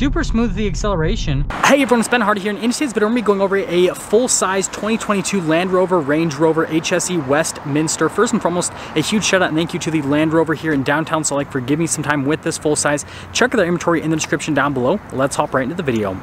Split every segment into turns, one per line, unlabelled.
super smooth the acceleration. Hey everyone, it's Ben Hardy here, and in today's video I'm going to be going over a full-size 2022 Land Rover Range Rover HSE Westminster. First and foremost, a huge shout out and thank you to the Land Rover here in downtown Salt Lake for giving me some time with this full-size. Check out their inventory in the description down below. Let's hop right into the video.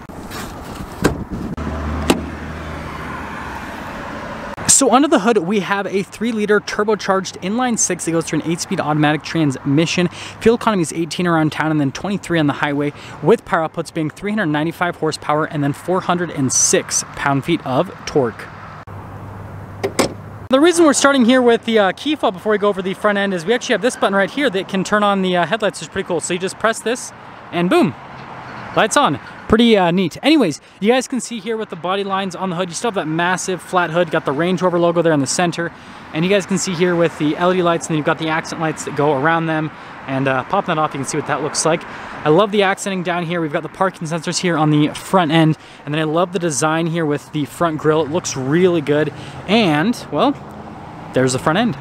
So under the hood, we have a 3-liter turbocharged inline-6 that goes through an 8-speed automatic transmission. Fuel economy is 18 around town and then 23 on the highway, with power outputs being 395 horsepower and then 406 pound-feet of torque. The reason we're starting here with the key fob before we go over the front end is we actually have this button right here that can turn on the headlights, which is pretty cool. So you just press this and boom, lights on. Pretty neat. Anyways, you guys can see here with the body lines on the hood, you still have that massive flat hood, got the Range Rover logo there in the center, and you guys can see here with the LED lights, and then you've got the accent lights that go around them, and popping that off, you can see what that looks like. I love the accenting down here. We've got the parking sensors here on the front end, and then I love the design here with the front grille. It looks really good, and, well, there's the front end.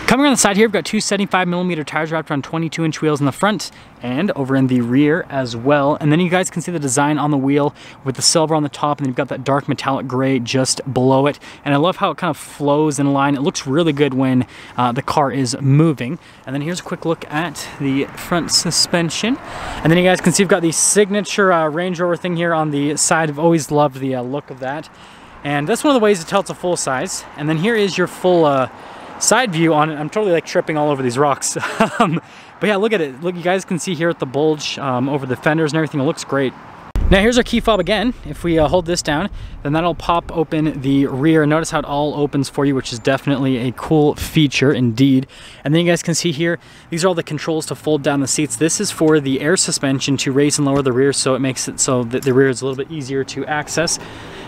Coming around the side here, we've got two 75mm tires wrapped around 22-inch wheels in the front and over in the rear as well. And then you guys can see the design on the wheel with the silver on the top, and then you've got that dark metallic gray just below it. And I love how it kind of flows in line. It looks really good when the car is moving. And then here's a quick look at the front suspension. And then you guys can see we've got the signature Range Rover thing here on the side. I've always loved the look of that. And that's one of the ways to tell it's a full size. And then here is your full side view on it. I'm totally like tripping all over these rocks. But yeah, look at it. Look, you guys can see here at the bulge over the fenders and everything. It looks great. Now here's our key fob again. If we hold this down, then that'll pop open the rear. Notice how it all opens for you, which is definitely a cool feature indeed. And then you guys can see here, these are all the controls to fold down the seats. This is for the air suspension to raise and lower the rear, so it makes it so that the rear is a little bit easier to access.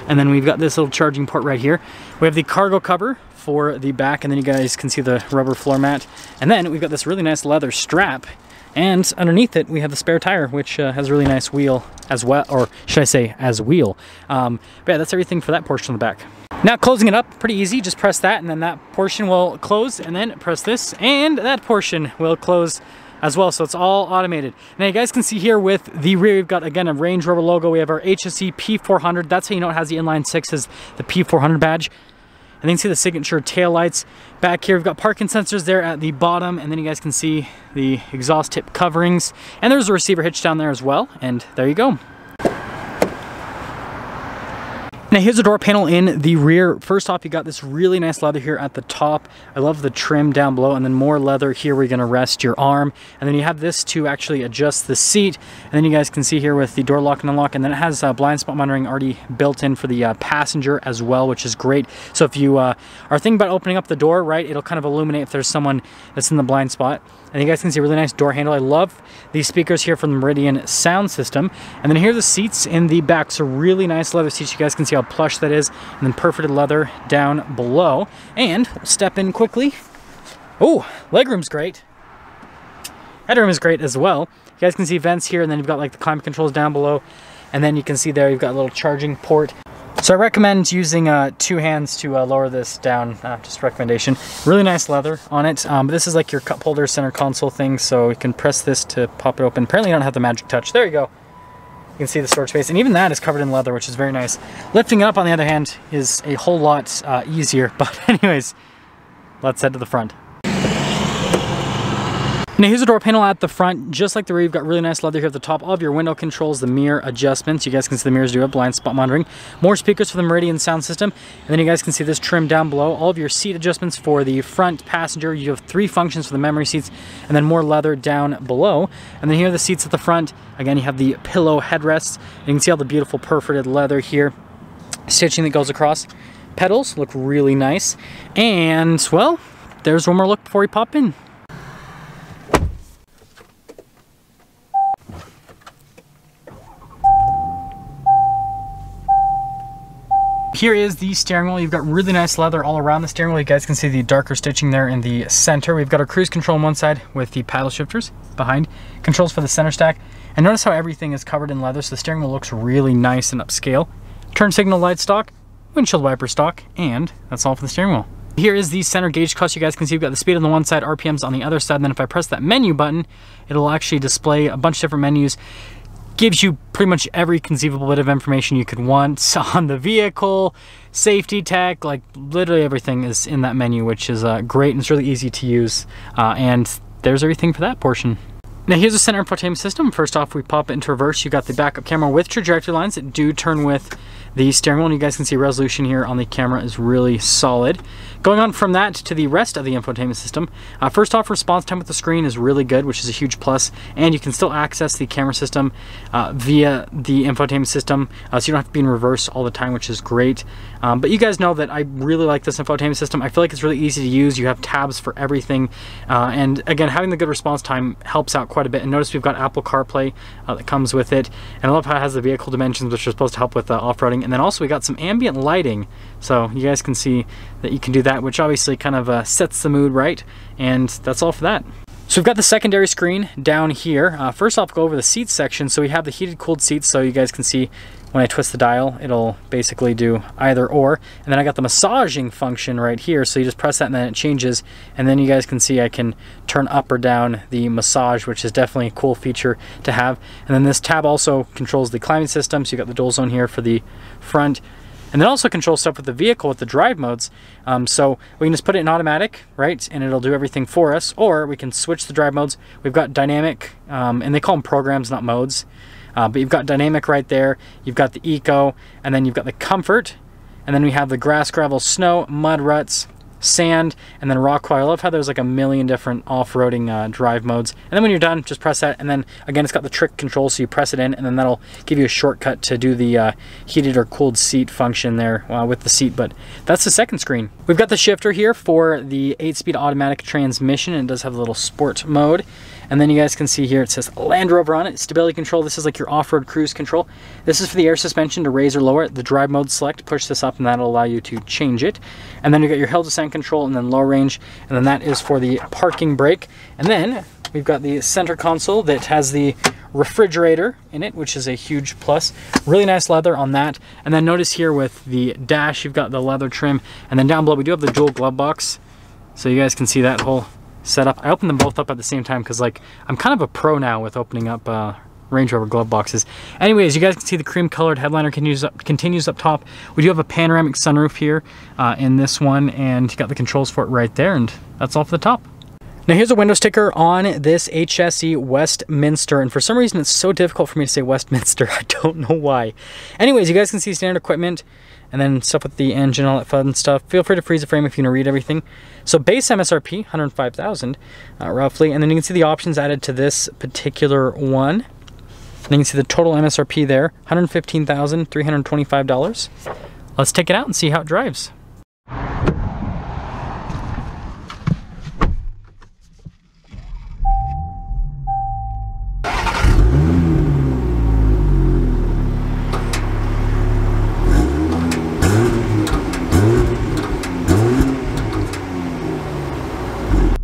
And then we've got this little charging port right here. We have the cargo cover for the back, and then you guys can see the rubber floor mat. And then we've got this really nice leather strap, and underneath it we have the spare tire, which has a really nice wheel as well, or should I say as wheel. But yeah, that's everything for that portion of the back. Now closing it up, pretty easy. Just press that and then that portion will close, and then press this and that portion will close as well, so it's all automated. Now you guys can see here with the rear, we've got again a Range Rover logo. We have our HSE P400. That's how you know it has the inline 6 is the P400 badge. And then you can see the signature tail lights. Back here we've got parking sensors there at the bottom, and then you guys can see the exhaust tip coverings. And there's a receiver hitch down there as well, and there you go. Now here's the door panel in the rear. First off, you got this really nice leather here at the top. I love the trim down below, and then more leather here where you're gonna rest your arm. And then you have this to actually adjust the seat. And then you guys can see here with the door lock and unlock, and then it has blind spot monitoring already built in for the passenger as well, which is great. So if you are thinking about opening up the door, right, it'll kind of illuminate if there's someone that's in the blind spot. And you guys can see a really nice door handle. I love these speakers here from the Meridian sound system. And then here are the seats in the back. So really nice leather seats. You guys can see how plush that is. And then perforated leather down below. And we'll step in quickly. Oh, legroom's great. Headroom is great as well. You guys can see vents here, and then you've got like the climate controls down below. And then you can see there you've got a little charging port. So I recommend using 2 hands to lower this down, just a recommendation. Really nice leather on it, but this is like your cup holder center console thing, so you can press this to pop it open. Apparently you don't have the magic touch. There you go. You can see the storage space, and even that is covered in leather, which is very nice. Lifting it up, on the other hand, is a whole lot easier, but anyways, let's head to the front. Now here's the door panel at the front. Just like the rear, you've got really nice leather here at the top. All of your window controls, the mirror adjustments. You guys can see the mirrors do have blind spot monitoring. More speakers for the Meridian sound system. And then you guys can see this trim down below. All of your seat adjustments for the front passenger. You have 3 functions for the memory seats, and then more leather down below. And then here are the seats at the front. Again, you have the pillow headrests. You can see all the beautiful perforated leather here. Stitching that goes across. Pedals look really nice. And, well, there's one more look before we pop in. Here is the steering wheel. You've got really nice leather all around the steering wheel. You guys can see the darker stitching there in the center. We've got our cruise control on one side with the paddle shifters behind. Controls for the center stack. And notice how everything is covered in leather, so the steering wheel looks really nice and upscale. Turn signal light stock, windshield wiper stock, and that's all for the steering wheel. Here is the center gauge clutch. You guys can see we've got the speed on the one side, RPMs on the other side. And then if I press that menu button, it'll actually display a bunch of different menus. gives you pretty much every conceivable bit of information you could want on the vehicle, safety tech, like literally everything is in that menu, which is great, and it's really easy to use. And there's everything for that portion. Now here's the center infotainment system. First off, we pop it into reverse. You got the backup camera with trajectory lines that do turn with the steering wheel, and you guys can see resolution here on the camera is really solid. Going on from that to the rest of the infotainment system, first off, response time with the screen is really good, which is a huge plus, and you can still access the camera system via the infotainment system, so you don't have to be in reverse all the time, which is great. But you guys know that I really like this infotainment system. I feel like it's really easy to use. You have tabs for everything, and again, having the good response time helps out quite a bit. And notice we've got Apple Carplay that comes with it, and I love how it has the vehicle dimensions, which are supposed to help with off-roading. And then also we got some ambient lighting, so you guys can see that you can do that, which obviously kind of sets the mood right. And that's all for that. So we've got the secondary screen down here. First off, go over the seats section. So we have the heated, cooled seats, so you guys can see when I twist the dial, it'll basically do either or. And then I got the massaging function right here, so you just press that and then it changes. And then you guys can see I can turn up or down the massage, which is definitely a cool feature to have. And then this tab also controls the climate system, so you got the dual zone here for the front. And then also controls stuff with the vehicle with the drive modes. So we can just put it in automatic, right? And it'll do everything for us. Or we can switch the drive modes. We've got dynamic, and they call them programs, not modes. But you've got dynamic right there. You've got the eco, and then you've got the comfort. And then we have the grass, gravel, snow, mud, ruts, sand, and then rock quiet. I love how there's like a million different off-roading drive modes. And then when you're done, just press that, and then again it's got the trick control, so you press it in, and then that'll give you a shortcut to do the heated or cooled seat function there with the seat. But that's the second screen. We've got the shifter here for the 8-speed automatic transmission, and it does have a little sport mode. And then you guys can see here it says Land Rover on it. Stability control, this is like your off-road cruise control. This is for the air suspension to raise or lower it. The drive mode select, push this up, and that'll allow you to change it. And then you got your hill descent control, and then low range, and then that is for the parking brake. And then we've got the center console that has the refrigerator in it, which is a huge plus. Really nice leather on that. And then notice here with the dash, you've got the leather trim. And then down below, we do have the dual glove box. So you guys can see that whole setup. I opened them both up at the same time because like I'm kind of a pro now with opening up Range Rover glove boxes. Anyways, you guys can see the cream colored headliner continues up top. We do have a panoramic sunroof here in this one, and you got the controls for it right there, and that's all for the top. Now here's a window sticker on this HSE Westminster, and for some reason it's so difficult for me to say Westminster. I don't know why. Anyways, you guys can see standard equipment, and then stuff with the engine, all that fun stuff. Feel free to freeze the frame if you want to read everything. So base MSRP, $105,000 roughly, and then you can see the options added to this particular one. And you can see the total MSRP there, $115,325. Let's take it out and see how it drives.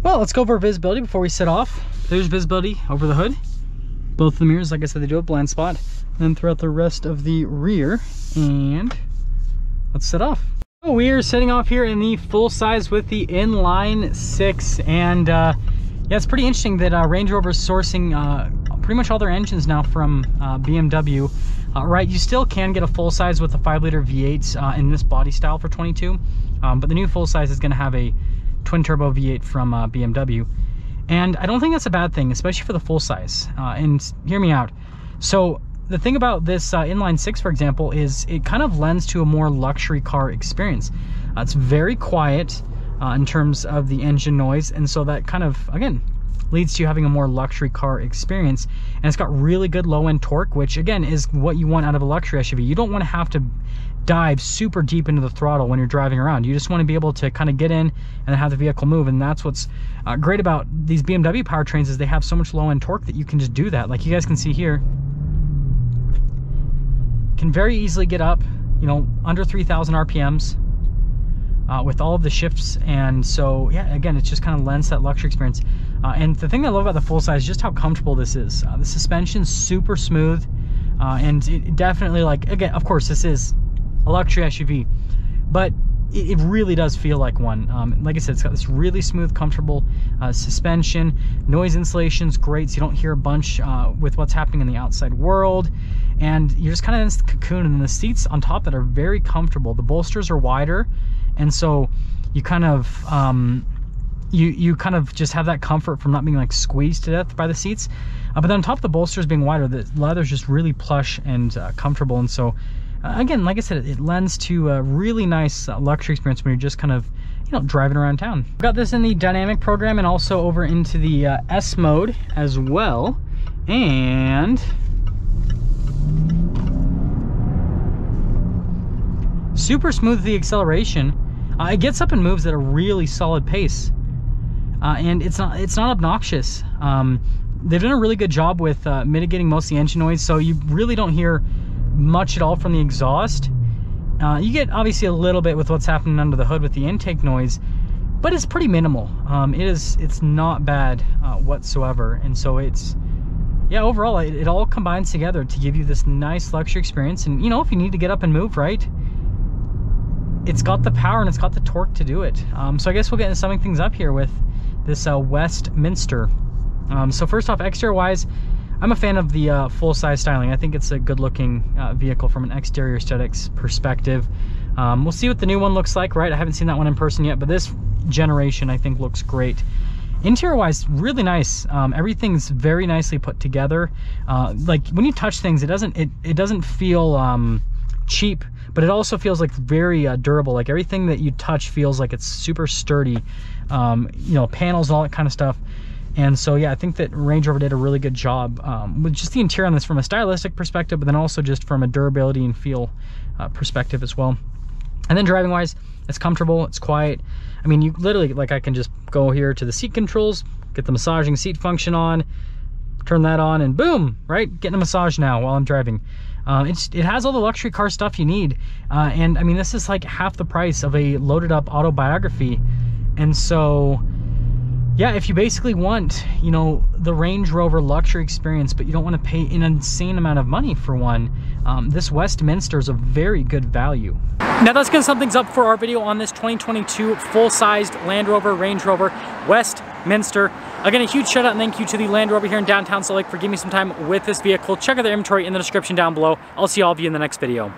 Well, let's go over visibility before we set off. There's visibility over the hood. Both of the mirrors, like I said, they do have blind spot. And then throughout the rest of the rear. And let's set off. So we are setting off here in the full size with the inline 6. And yeah, it's pretty interesting that Range Rover is sourcing pretty much all their engines now from BMW. Right, you still can get a full size with a 5-liter V8 in this body style for $22,000. But the new full size is going to have a twin turbo V8 from BMW, and I don't think that's a bad thing, especially for the full size. And hear me out. So the thing about this inline 6, for example, is it kind of lends to a more luxury car experience. It's very quiet in terms of the engine noise, and so that kind of, again, leads to you having a more luxury car experience. And it's got really good low-end torque, which again is what you want out of a luxury SUV. You don't want to have to dive super deep into the throttle when you're driving around. You just want to be able to kind of get in and then have the vehicle move. And that's what's great about these BMW powertrains, is they have so much low-end torque that you can just do that. Like you guys can see here, can very easily get up, you know, under 3,000 RPMs with all of the shifts. And so yeah, again, it just kind of lends that luxury experience. And the thing that I love about the full size is just how comfortable this is. The suspension's super smooth, and it definitely, like, again, of course, this is a luxury SUV, but it really does feel like one. Like I said, it's got this really smooth, comfortable suspension. Noise insulation's great, so you don't hear a bunch with what's happening in the outside world. And you're just kind of in this cocoon, and the seats on top that are very comfortable. The bolsters are wider, and so you kind of you kind of just have that comfort from not being like squeezed to death by the seats. But then on top of the bolsters being wider, the leather's just really plush and comfortable, and so again, like I said, it lends to a really nice luxury experience when you're just kind of, you know, driving around town. I've got this in the dynamic program and also over into the S mode as well. And super smooth the acceleration. It gets up and moves at a really solid pace. And it's not obnoxious. They've done a really good job with mitigating most of the engine noise, so you really don't hear much at all from the exhaust. You get obviously a little bit with what's happening under the hood with the intake noise, but it's pretty minimal. It's not bad whatsoever, and so yeah, overall it all combines together to give you this nice luxury experience. And you know, if you need to get up and move, right, it's got the power and it's got the torque to do it. So I guess we'll get into summing things up here with this Westminster. So first off, exterior wise, I'm a fan of the full-size styling. I think it's a good-looking vehicle from an exterior aesthetics perspective. We'll see what the new one looks like, right? I haven't seen that one in person yet, but this generation I think looks great. Interior-wise, really nice. Everything's very nicely put together. Like when you touch things, it doesn't feel cheap, but it also feels like very durable. Like everything that you touch feels like it's super sturdy. You know, panels and all that kind of stuff. And so, yeah, I think that Range Rover did a really good job with just the interior on this from a stylistic perspective, but then also just from a durability and feel perspective as well. And then driving-wise, it's comfortable, it's quiet. I mean, you literally, like, I can just go here to the seat controls, get the massaging seat function on, turn that on, and boom, right? Getting a massage now while I'm driving. It has all the luxury car stuff you need. And, I mean, this is like half the price of a loaded-up autobiography. And so, yeah, if you basically want, you know, the Range Rover luxury experience, but you don't want to pay an insane amount of money for one, this Westminster is a very good value. Now that's going to sum things up for our video on this 2022 full-sized Land Rover Range Rover Westminster. Again, a huge shout out and thank you to the Land Rover here in downtown Salt Lake for giving me some time with this vehicle. Check out their inventory in the description down below. I'll see all of you in the next video.